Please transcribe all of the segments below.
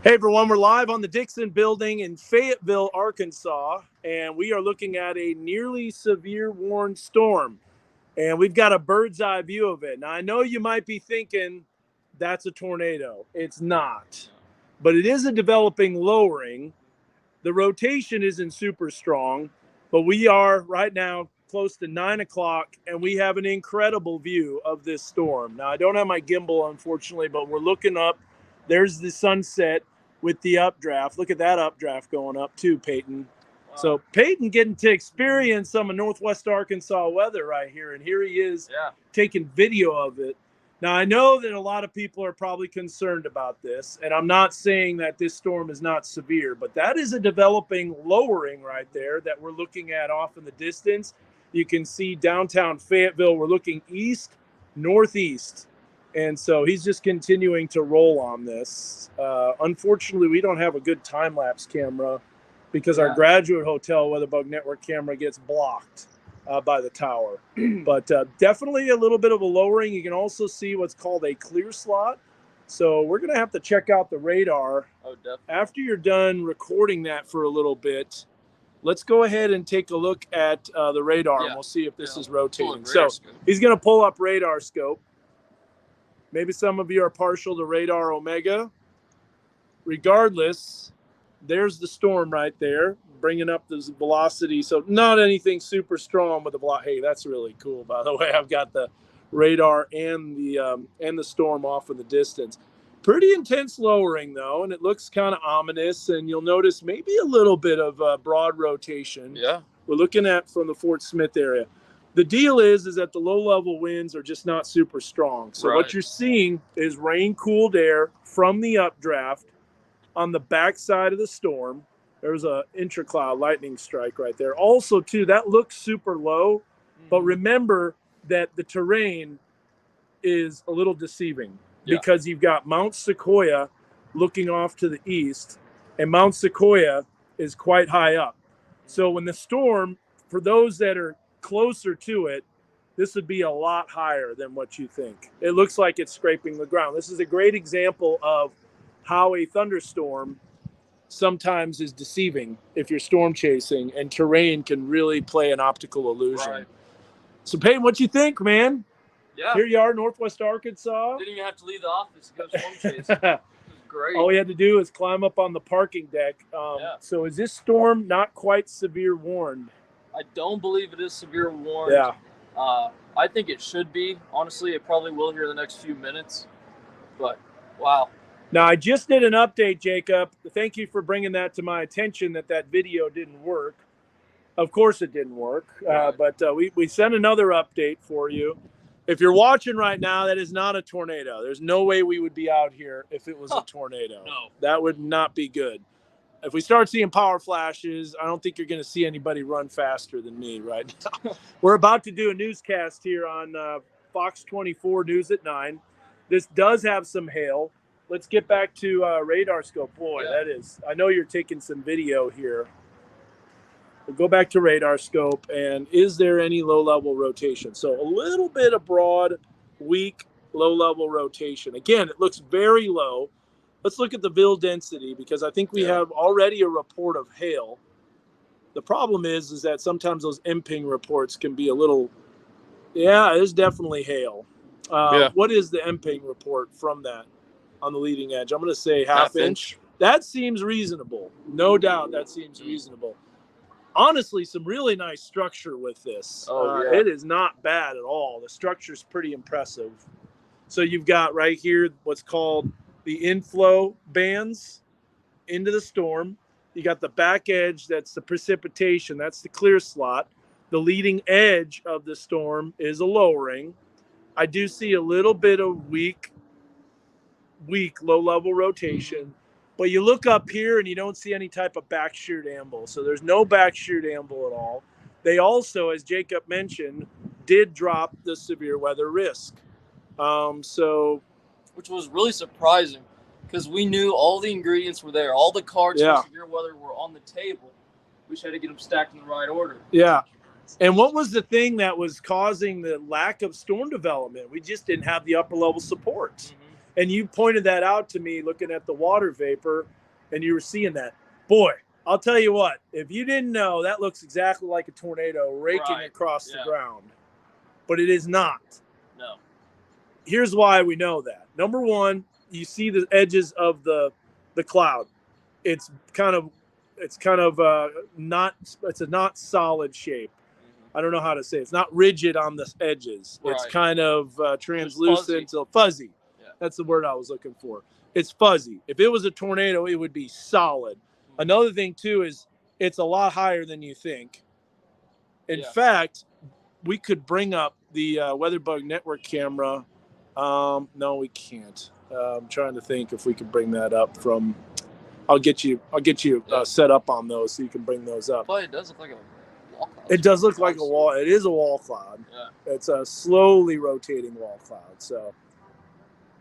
Hey everyone, we're live on the Dixon Building in Fayetteville, Arkansas, and we are looking at a nearly severe warned storm. And we've got a bird's eye view of it. Now, I know you might be thinking that's a tornado. It's not, but it is a developing lowering. The rotation isn't super strong, but we are right now close to 9 o'clock, and we have an incredible view of this storm. Now, I don't have my gimbal, unfortunately, but we're looking up. There's the sunset with the updraft. Look at that updraft going up too, Peyton. Wow. So Peyton getting to experience some of Northwest Arkansas weather right here, and here he is taking video of it. Now, I know that a lot of people are probably concerned about this, and I'm not saying that this storm is not severe, but that is a developing lowering right there that we're looking at off in the distance. You can see downtown Fayetteville. We're looking east, northeast. And so he's just continuing to roll on this. Unfortunately, we don't have a good time-lapse camera because our Graduate Hotel WeatherBug Network camera gets blocked by the tower. But definitely a little bit of a lowering. You can also see what's called a clear slot. So we're going to have to check out the radar. Oh, definitely. After you're done recording that for a little bit, let's go ahead and take a look at the radar, and we'll see if this is rotating. So he's going to pull up radar scope. Maybe some of you are partial to radar omega. Regardless, there's the storm right there, bringing up the velocity. So not anything super strong with the block. Hey, that's really cool, by the way. I've got the radar and the storm off in the distance. Pretty intense lowering, though, and it looks kind of ominous. And you'll notice maybe a little bit of broad rotation. Yeah. We're looking at from the Fort Smith area. The deal is that the low-level winds are just not super strong. So what you're seeing is rain-cooled air from the updraft on the backside of the storm. There's a intracloud lightning strike right there. Also, too, that looks super low, but remember that the terrain is a little deceiving because you've got Mount Sequoia looking off to the east, and Mount Sequoia is quite high up. So when the storm, for those that are closer to it, this would be a lot higher than what you think. It looks like it's scraping the ground. This is a great example of how a thunderstorm sometimes is deceiving if you're storm chasing, and terrain can really play an optical illusion. Right. So Peyton, what you think, man? Yeah. Here you are, Northwest Arkansas. Didn't even have to leave the office to go storm chase. It was great. All we had to do is climb up on the parking deck. So is this storm not quite severe warned? I don't believe it is severe warned. Yeah. I think it should be. Honestly, it probably will here in the next few minutes. But, wow. Now, I just did an update, Jacob. Thank you for bringing that to my attention that video didn't work. Of course it didn't work. But we sent another update for you. If you're watching right now, that is not a tornado. There's no way we would be out here if it was a tornado. No. That would not be good. If we start seeing power flashes, I don't think you're going to see anybody run faster than me right now. We're about to do a newscast here on Fox 24 News at 9. This does have some hail. Let's get back to radar scope. Boy, that is. I know you're taking some video here. We'll go back to radar scope. And is there any low-level rotation? So a little bit of broad, weak, low-level rotation. Again, it looks very low. Let's look at the VIL density because I think we have already a report of hail. The problem is that sometimes those MPing reports can be a little, there's definitely hail. What is the MPing report from that on the leading edge? I'm going to say half inch. That seems reasonable. No doubt that seems reasonable. Honestly, some really nice structure with this. It is not bad at all. The structure's pretty impressive. So you've got right here what's called the inflow bands into the storm. You got the back edge, that's the precipitation, that's the clear slot. The leading edge of the storm is a lowering. I do see a little bit of weak low-level rotation. But you look up here and you don't see any type of back sheared amble. So there's no back sheared amble at all. They also, as Jacob mentioned, did drop the severe weather risk. Which was really surprising because we knew all the ingredients were there. All the cards for severe weather were on the table. We just had to get them stacked in the right order. Yeah. And what was the thing that was causing the lack of storm development? We just didn't have the upper level support. And you pointed that out to me looking at the water vapor, and you were seeing that. Boy, I'll tell you what, if you didn't know, that looks exactly like a tornado raking across the ground. But it is not. No. Here's why we know that. Number one, you see the edges of the cloud. It's a not solid shape. I don't know how to say it. It's not rigid on the edges. Right. It's kind of translucent, fuzzy. Yeah. That's the word I was looking for. It's fuzzy. If it was a tornado, it would be solid. Mm-hmm. Another thing, too, is it's a lot higher than you think. In fact, we could bring up the WeatherBug Network camera. No, we can't. I'm trying to think if we could bring that up from. I'll get you set up on those so you can bring those up. But it does look like a wall cloud. It does look like a wall. It is a wall cloud. Yeah. It's a slowly rotating wall cloud. So,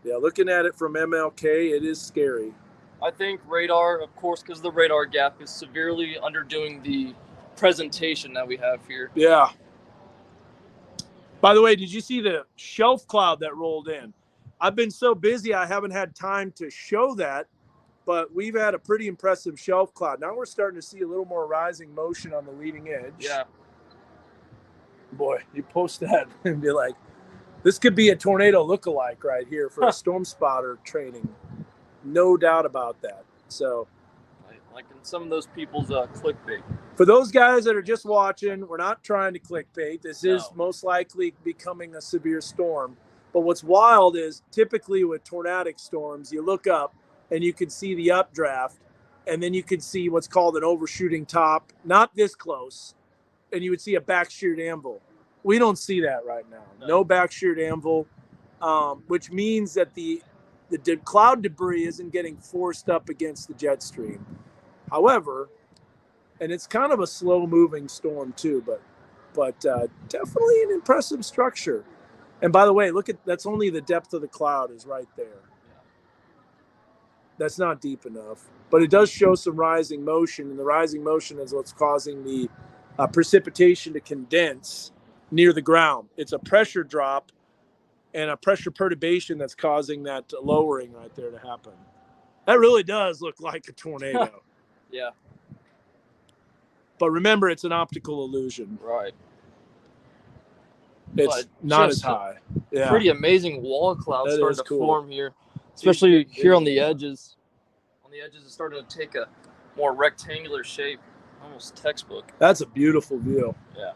yeah, looking at it from MLK, it is scary. I think radar, of course, because the radar gap is severely underdoing the presentation that we have here. Yeah. By the way, did you see the shelf cloud that rolled in? I've been so busy I haven't had time to show that. But we've had a pretty impressive shelf cloud. Now we're starting to see a little more rising motion on the leading edge. Yeah. Boy, you post that and be like, this could be a tornado lookalike right here for a storm spotter training. No doubt about that. So, like in some of those people's clickbait. For those guys that are just watching, we're not trying to clickbait. This is most likely becoming a severe storm. But what's wild is typically with tornadic storms, you look up, and you can see the updraft, and then you can see what's called an overshooting top, not this close, and you would see a back sheared anvil. We don't see that right now. No back sheared anvil, which means that the cloud debris isn't getting forced up against the jet stream. However, and it's kind of a slow-moving storm too, but definitely an impressive structure. And by the way, that's only the depth of the cloud is right there. That's not deep enough, but it does show some rising motion, and the rising motion is what's causing the precipitation to condense near the ground. It's a pressure drop and a pressure perturbation that's causing that lowering right there to happen. That really does look like a tornado. Yeah. But remember, it's an optical illusion. Right. It's not as high. Yeah. Pretty amazing wall cloud starting to form here. Especially here on the edges. On the edges, it's starting to take a more rectangular shape, almost textbook. That's a beautiful view. Yeah.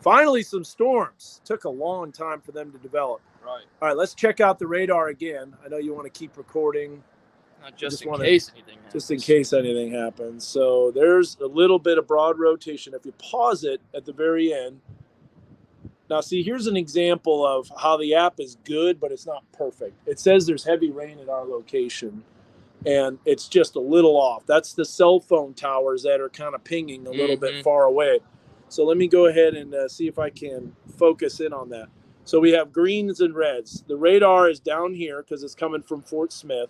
Finally, some storms. Took a long time for them to develop. Right. All right, let's check out the radar again. I know you want to keep recording. Just in case anything happens. Just in case anything happens. So there's a little bit of broad rotation. If you pause it at the very end. Now, see, here's an example of how the app is good, but it's not perfect. It says there's heavy rain at our location, and it's just a little off. That's the cell phone towers that are kind of pinging a little bit far away. So let me go ahead and see if I can focus in on that. So we have greens and reds. The radar is down here because it's coming from Fort Smith.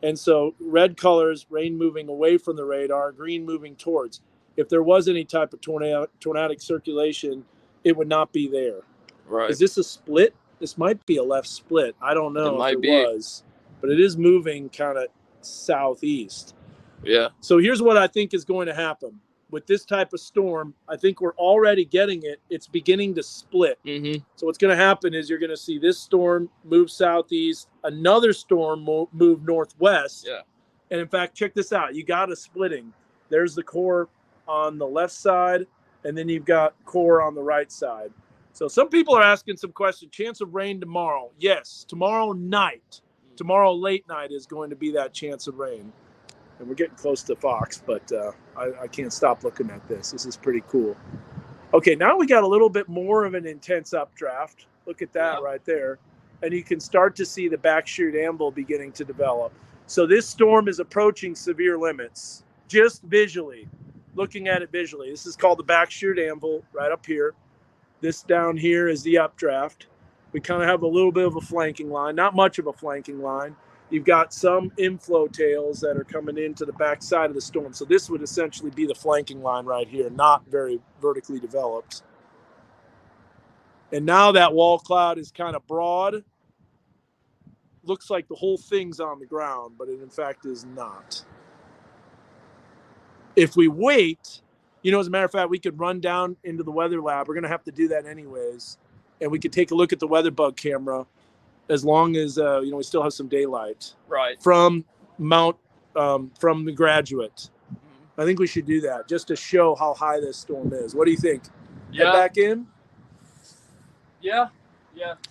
And so red colors, rain moving away from the radar, green moving towards. If there was any type of tornadic circulation, it would not be there. Right. Is this a split? This might be a left split. I don't know if it was, but it is moving kind of southeast. Yeah. So here's what I think is going to happen. With this type of storm, I think we're already getting it. It's beginning to split. Mm-hmm. So what's going to happen is you're going to see this storm move southeast, another storm move northwest. Yeah. And in fact, check this out. You got a splitting. There's the core on the left side, and then you've got core on the right side. So some people are asking some questions. Chance of rain tomorrow. Yes, tomorrow night. Tomorrow late night is going to be that chance of rain. And we're getting close to Fox, but I can't stop looking at this. This is pretty cool. Okay, now we got a little bit more of an intense updraft. Look at that right there. And you can start to see the back sheared anvil beginning to develop. So this storm is approaching severe limits, just visually, looking at it visually. This is called the back sheared anvil right up here. This down here is the updraft. We kind of have a little bit of a flanking line, not much of a flanking line. You've got some inflow tails that are coming into the back side of the storm. So this would essentially be the flanking line right here, not very vertically developed. And now that wall cloud is kind of broad, looks like the whole thing's on the ground, but it in fact is not. If we wait, as a matter of fact, we could run down into the weather lab. We're going to have to do that anyways. And we could take a look at the weather bug camera as long as, we still have some daylight. Right. From from the Graduate. I think we should do that just to show how high this storm is. What do you think? Yeah. Head back in? Yeah.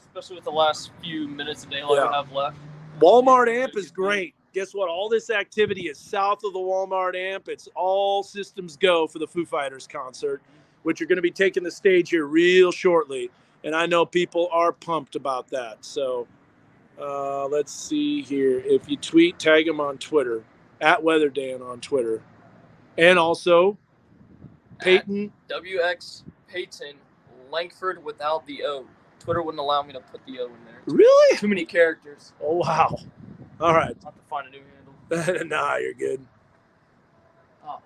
Especially with the last few minutes of daylight we have left. Walmart amp is great. Guess what? All this activity is south of the Walmart amp. It's all systems go for the Foo Fighters concert, which are going to be taking the stage here real shortly. And I know people are pumped about that. So let's see here. If you tweet, tag them on Twitter, @WeatherDan on Twitter. And also, Peyton. WX Peyton Langford without the O. Twitter wouldn't allow me to put the O in there. Really? Too many characters. Oh, wow. All right. I'll have to find a new handle. Nah, you're good. Oh,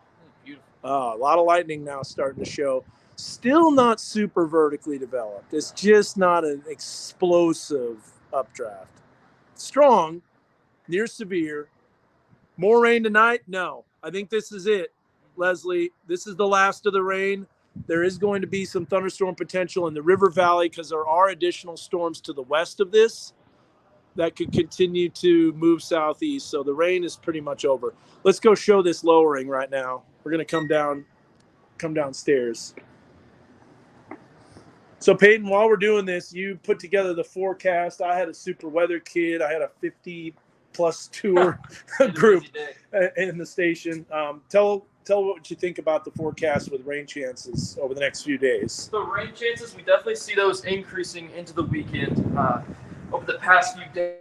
beautiful. A lot of lightning now starting to show. Still not super vertically developed. It's just not an explosive updraft. Strong, near severe. More rain tonight? No. I think this is it, Leslie. This is the last of the rain. There is going to be some thunderstorm potential in the river valley because there are additional storms to the west of this that could continue to move southeast. So the rain is pretty much over. Let's go show this lowering right now. We're going to come downstairs. So Peyton, while we're doing this, you put together the forecast. I had a super weather kid. I had a 50-plus tour group in the station. Tell what you think about the forecast with rain chances over the next few days. The rain chances, we definitely see those increasing into the weekend. Over the past few days,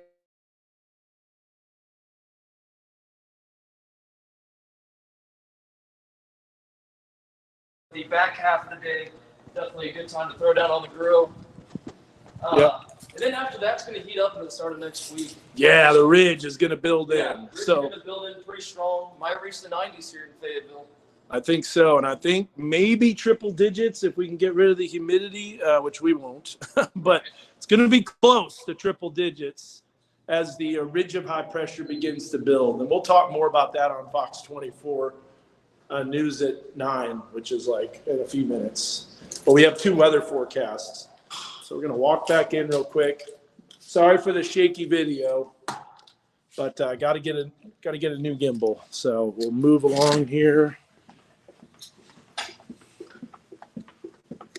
the back half of the day, definitely a good time to throw down on the grill. Yep. And then after that's going to heat up at the start of next week. Yeah, the ridge is going to build in. Ridge is going to build in pretty strong. Might reach the 90s here in Fayetteville. I think so, and I think maybe triple digits if we can get rid of the humidity, which we won't. But it's going to be close to triple digits as the ridge of high pressure begins to build. And we'll talk more about that on Fox 24 News at 9, which is like in a few minutes. But we have 2 weather forecasts. So we're going to walk back in real quick. Sorry for the shaky video, but got to get a new gimbal. So we'll move along here.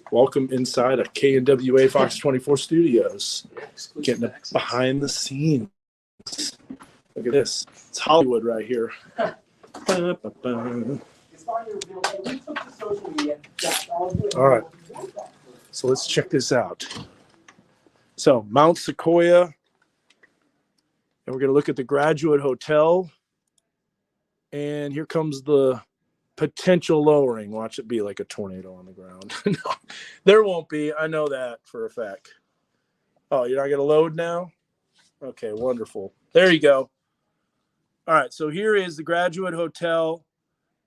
Welcome inside a KNWA Fox 24 Studios. Getting behind the scenes. Look at this. It's Hollywood right here. All right. So let's check this out. So Mount Sequoia. And we're going to look at the Graduate Hotel. And here comes the potential lowering. Watch it be like a tornado on the ground. No, there won't be. I know that for a fact. Oh, you're not going to load now? Okay, wonderful. There you go. All right, so here is the Graduate Hotel,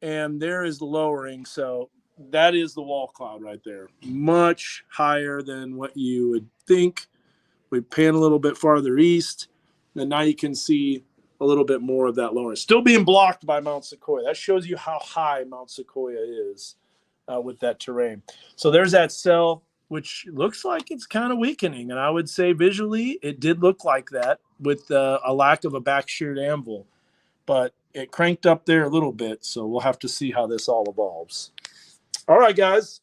and there is the lowering. So that is the wall cloud right there. Much higher than what you would think. We pan a little bit farther east, and now you can see a little bit more of that lowering. Still being blocked by Mount Sequoia. That shows you how high Mount Sequoia is with that terrain. So there's that cell, which looks like it's kind of weakening. And I would say visually it did look like that with a lack of a back sheared anvil. But it cranked up there a little bit. So we'll have to see how this all evolves. All right, guys.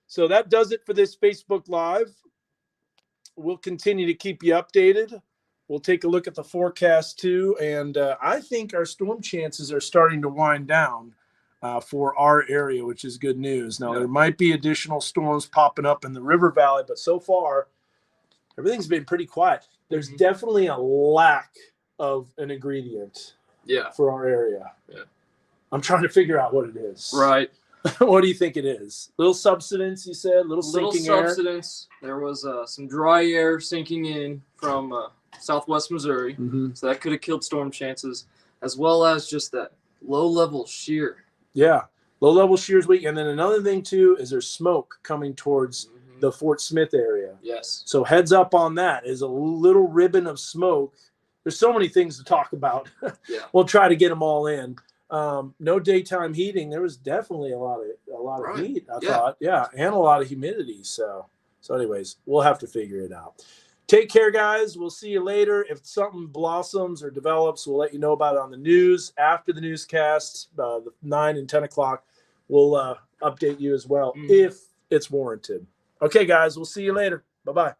So that does it for this Facebook Live. We'll continue to keep you updated. We'll take a look at the forecast too, and I think our storm chances are starting to wind down for our area, which is good news. Now, there might be additional storms popping up in the river valley, but so far, everything's been pretty quiet. There's definitely a lack of an ingredient for our area. Yeah. I'm trying to figure out what it is. Right. What do you think it is? Little subsidence, you said? Little sinking air? Little subsidence. There was some dry air sinking in from southwest Missouri, so that could have killed storm chances, as well as just that low-level shear. Yeah, low-level shear is weak. And then another thing, too, is there's smoke coming towards the Fort Smith area. Yes. So heads up on that is a little ribbon of smoke there's so many things to talk about. Yeah. We'll try to get them all in. No daytime heating. There was definitely a lot of Right. heat, I thought. Yeah, and a lot of humidity. So anyways, we'll have to figure it out. Take care, guys. We'll see you later. If something blossoms or develops, we'll let you know about it on the news. After the newscasts, the 9 and 10 o'clock, we'll update you as well if it's warranted. Okay, guys, we'll see you later. Bye-bye.